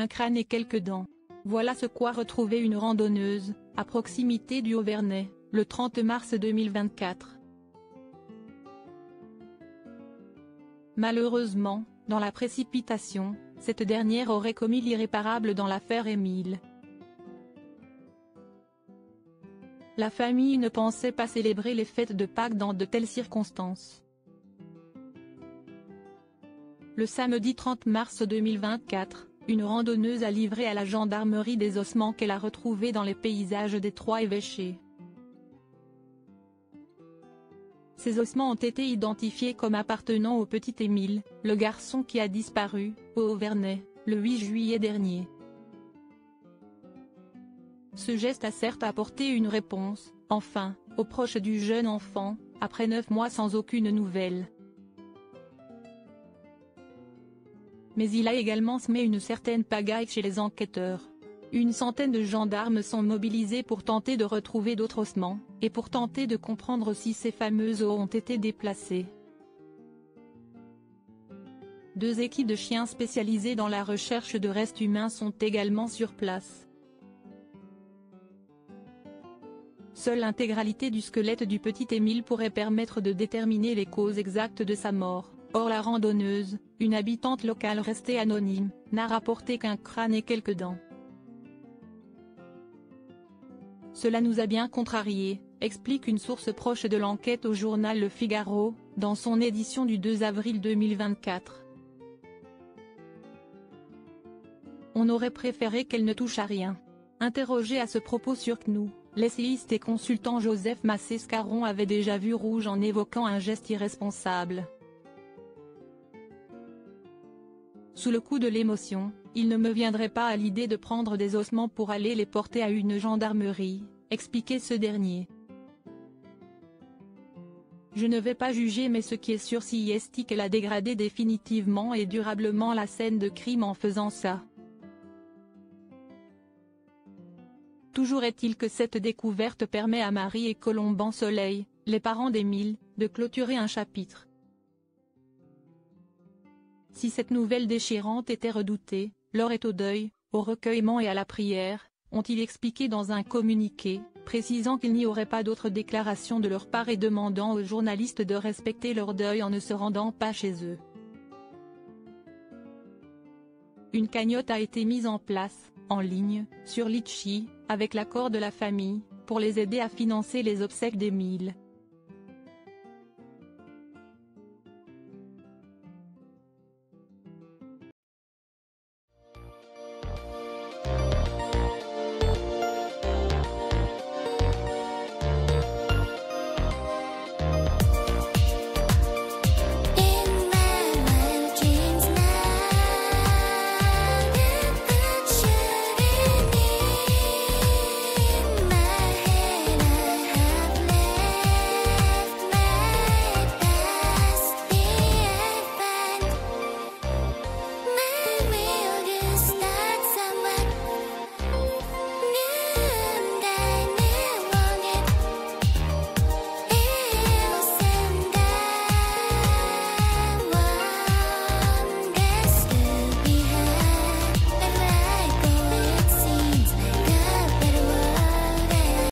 un crâne et quelques dents. Voilà ce qu'a retrouvé une randonneuse, à proximité du Haut-Vernay, le 30 mars 2024. Malheureusement, dans la précipitation, cette dernière aurait commis l'irréparable dans l'affaire Émile. La famille ne pensait pas célébrer les fêtes de Pâques dans de telles circonstances. Le samedi 30 mars 2024, une randonneuse a livré à la gendarmerie des ossements qu'elle a retrouvés dans les paysages d'Étroits-Évêchés. Ces ossements ont été identifiés comme appartenant au petit Émile, le garçon qui a disparu, au Haut-Vernay, le 8 juillet dernier. Ce geste a certes apporté une réponse, enfin, aux proches du jeune enfant, après 9 mois sans aucune nouvelle. Mais il a également semé une certaine pagaille chez les enquêteurs. Une centaine de gendarmes sont mobilisés pour tenter de retrouver d'autres ossements, et pour tenter de comprendre si ces fameux os ont été déplacés. 2 équipes de chiens spécialisées dans la recherche de restes humains sont également sur place. Seule l'intégralité du squelette du petit Émile pourrait permettre de déterminer les causes exactes de sa mort. Or la randonneuse, une habitante locale restée anonyme, n'a rapporté qu'un crâne et quelques dents. Cela nous a bien contrariés, explique une source proche de l'enquête au journal Le Figaro, dans son édition du 2 avril 2024. On aurait préféré qu'elle ne touche à rien. Interrogé à ce propos sur CNU, l'essayiste et consultant Joseph Massé-Scarron avait déjà vu rouge en évoquant un geste irresponsable. Sous le coup de l'émotion, il ne me viendrait pas à l'idée de prendre des ossements pour aller les porter à une gendarmerie, expliquait ce dernier. Je ne vais pas juger, mais ce qui est sûr c'est qu'elle a dégradé définitivement et durablement la scène de crime en faisant ça. Toujours est-il que cette découverte permet à Marie et Colomban Soleil, les parents d'Émile, de clôturer un chapitre. Si cette nouvelle déchirante était redoutée, l'heure est au deuil, au recueillement et à la prière, ont-ils expliqué dans un communiqué, précisant qu'il n'y aurait pas d'autre déclaration de leur part et demandant aux journalistes de respecter leur deuil en ne se rendant pas chez eux. Une cagnotte a été mise en place, en ligne, sur Litchi, avec l'accord de la famille, pour les aider à financer les obsèques d'Émile.